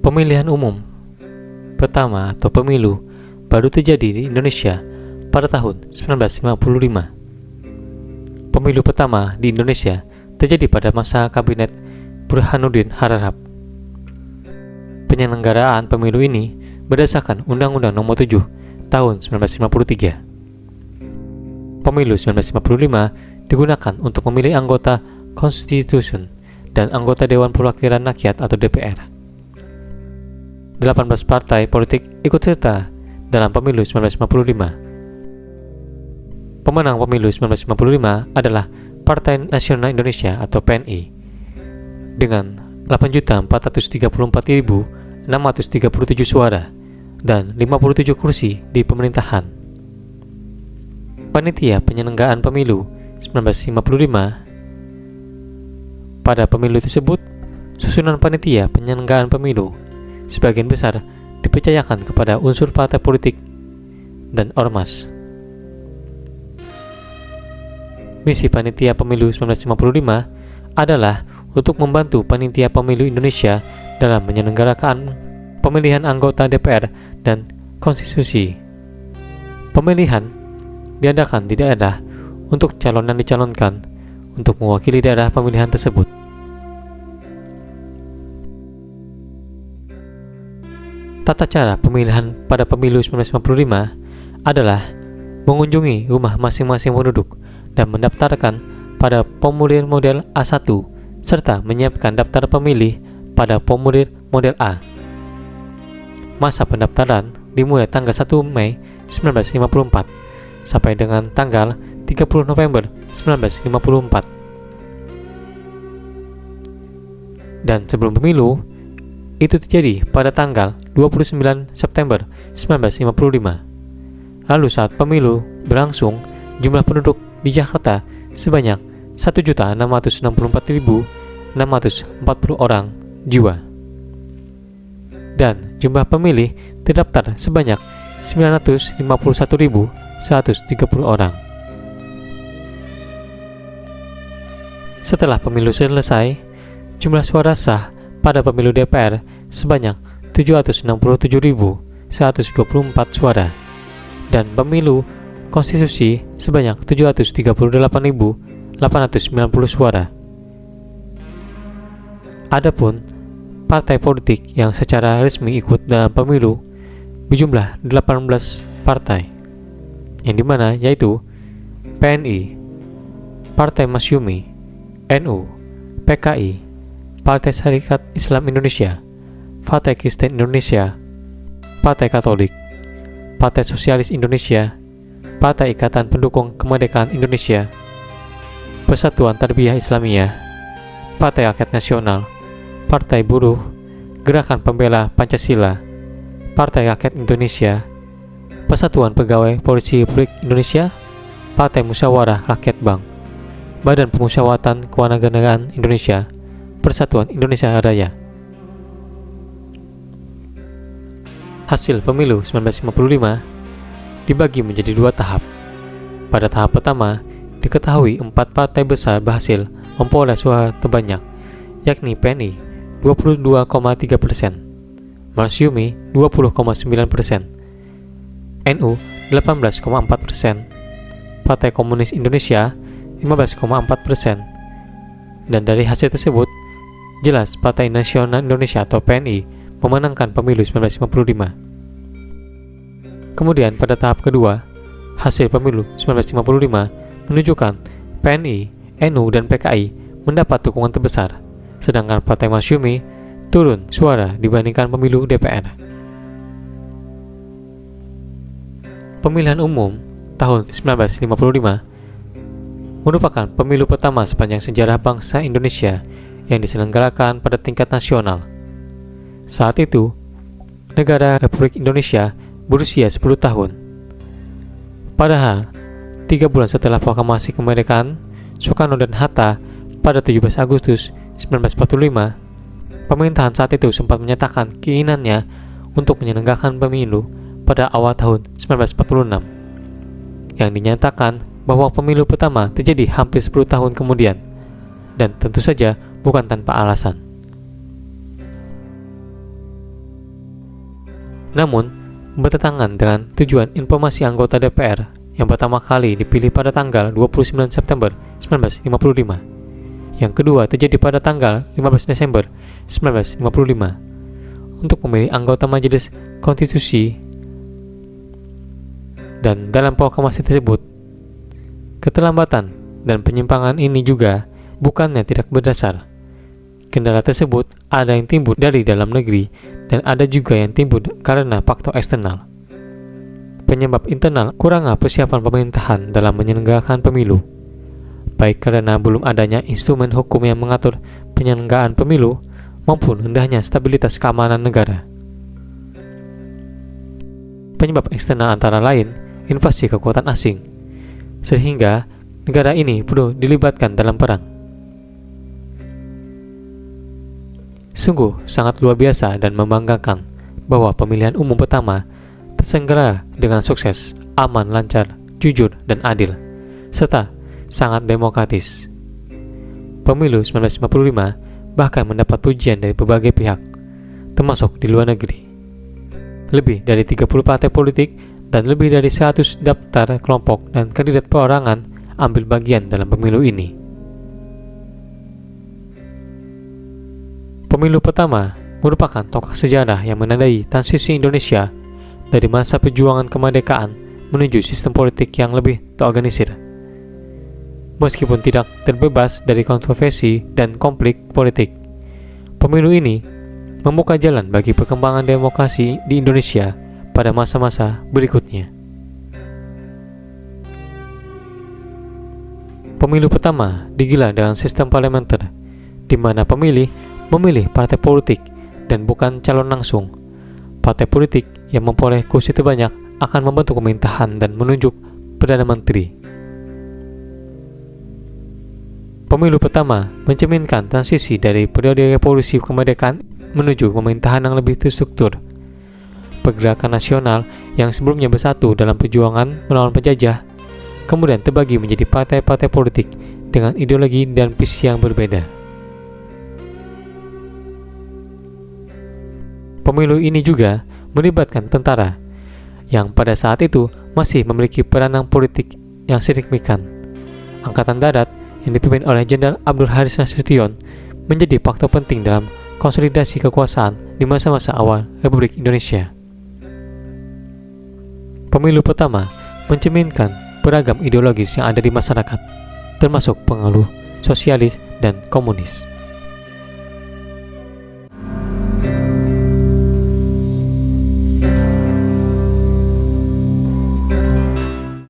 Pemilihan umum pertama atau pemilu baru terjadi di Indonesia pada tahun 1955. Pemilu pertama di Indonesia terjadi pada masa Kabinet Burhanuddin Harahap. Penyelenggaraan pemilu ini berdasarkan Undang-Undang Nomor 7 Tahun 1953. Pemilu 1955 digunakan untuk memilih anggota Constitution dan anggota Dewan Perwakilan Rakyat atau DPR. 18 partai politik ikut serta dalam pemilu 1955. Pemenang pemilu 1955 adalah Partai Nasional Indonesia atau PNI dengan 8.434.637 suara dan 57 kursi di pemerintahan. Panitia penyelenggaraan pemilu 1955. Pada pemilu tersebut, susunan panitia penyelenggaraan pemilu sebagian besar dipercayakan kepada unsur partai politik dan ormas. Misi panitia pemilu 1955 adalah untuk membantu panitia pemilu Indonesia dalam menyelenggarakan pemilihan anggota DPR dan konstitusi. Pemilihan diadakan di daerah untuk calon yang dicalonkan untuk mewakili daerah pemilihan tersebut. Tata cara pemilihan pada pemilu 1955 adalah mengunjungi rumah masing-masing penduduk dan mendaftarkan pada formulir model A1 serta menyiapkan daftar pemilih pada formulir model A. Masa pendaftaran dimulai tanggal 1 Mei 1954 sampai dengan tanggal 30 November 1954. Dan sebelum pemilu, itu terjadi pada tanggal 29 September 1955. Lalu saat pemilu berlangsung, jumlah penduduk di Jakarta sebanyak 1.664.640 orang jiwa. Dan jumlah pemilih terdaftar sebanyak 951.130 orang. Setelah pemilu selesai, jumlah suara sah pada pemilu DPR sebanyak 767.124 suara dan pemilu konstitusi sebanyak 738.890 suara. Adapun partai politik yang secara resmi ikut dalam pemilu berjumlah 18 partai, yang dimana yaitu PNI, Partai Masyumi, NU, PKI, Partai Syarikat Islam Indonesia, Partai Kristen Indonesia, Partai Katolik, Partai Sosialis Indonesia, Partai Ikatan Pendukung Kemerdekaan Indonesia, Persatuan Tarbiyah Islamiyah, Partai Rakyat Nasional, Partai Buruh, Gerakan Pembela Pancasila, Partai Rakyat Indonesia, Persatuan Pegawai Polisi Republik Indonesia, Partai Musyawarah Rakyat Bank, Badan Pemusyawaratan Kewarganegaraan Indonesia, Persatuan Indonesia Raya. Hasil pemilu 1955 dibagi menjadi dua tahap. Pada tahap pertama, diketahui 4 partai besar berhasil memperoleh suara terbanyak, yakni PNI 22,3%, Masyumi 20,9%, NU 18,4%, Partai Komunis Indonesia 15,4%. Dan dari hasil tersebut, jelas Partai Nasional Indonesia atau PNI memenangkan pemilu 1955. Kemudian pada tahap kedua, hasil pemilu 1955 menunjukkan PNI, NU, dan PKI mendapat dukungan terbesar, sedangkan Partai Masyumi turun suara dibandingkan pemilu DPR. Pemilihan umum tahun 1955 merupakan pemilu pertama sepanjang sejarah bangsa Indonesia yang diselenggarakan pada tingkat nasional. Saat itu, negara Republik Indonesia berusia 10 tahun. Padahal, 3 bulan setelah proklamasi kemerdekaan, Soekarno dan Hatta pada 17 Agustus 1945, pemerintahan saat itu sempat menyatakan keinginannya untuk menyelenggarakan pemilu pada awal tahun 1946, yang dinyatakan bahwa pemilu pertama terjadi hampir 10 tahun kemudian, dan tentu saja bukan tanpa alasan. namun bertentangan dengan tujuan informasi anggota DPR yang pertama kali dipilih pada tanggal 29 September 1955. Yang kedua terjadi pada tanggal 15 Desember 1955 untuk memilih anggota Majelis Konstitusi, dan dalam proklamasi tersebut keterlambatan dan penyimpangan ini juga bukannya tidak berdasar. Kendala tersebut ada yang timbul dari dalam negeri dan ada juga yang timbul karena faktor eksternal. Penyebab internal kurangnya persiapan pemerintahan dalam menyelenggarakan pemilu, baik karena belum adanya instrumen hukum yang mengatur penyelenggaraan pemilu maupun rendahnya stabilitas keamanan negara. Penyebab eksternal antara lain invasi kekuatan asing, sehingga negara ini perlu dilibatkan dalam perang. Sungguh sangat luar biasa dan membanggakan bahwa pemilihan umum pertama terselenggara dengan sukses, aman, lancar, jujur, dan adil, serta sangat demokratis. Pemilu 1955 bahkan mendapat pujian dari berbagai pihak, termasuk di luar negeri. Lebih dari 30 partai politik dan lebih dari 100 daftar kelompok dan kandidat perorangan ambil bagian dalam pemilu ini. Pemilu pertama merupakan tonggak sejarah yang menandai transisi Indonesia dari masa perjuangan kemerdekaan menuju sistem politik yang lebih terorganisir. Meskipun tidak terbebas dari kontroversi dan konflik politik, pemilu ini membuka jalan bagi perkembangan demokrasi di Indonesia pada masa-masa berikutnya. Pemilu pertama digelar dengan sistem parlementer, di mana pemilih memilih partai politik dan bukan calon langsung. Partai politik yang memperoleh kursi terbanyak akan membentuk pemerintahan dan menunjuk Perdana Menteri. Pemilu pertama mencerminkan transisi dari periode revolusi kemerdekaan menuju pemerintahan yang lebih terstruktur. Pergerakan nasional yang sebelumnya bersatu dalam perjuangan melawan penjajah kemudian terbagi menjadi partai-partai politik dengan ideologi dan visi yang berbeda. Pemilu ini juga melibatkan tentara yang pada saat itu masih memiliki peranan politik yang signifikan. Angkatan Darat yang dipimpin oleh Jenderal Abdul Haris Nasution menjadi faktor penting dalam konsolidasi kekuasaan di masa-masa awal Republik Indonesia. Pemilu pertama mencerminkan beragam ideologis yang ada di masyarakat, termasuk pengaruh sosialis dan komunis.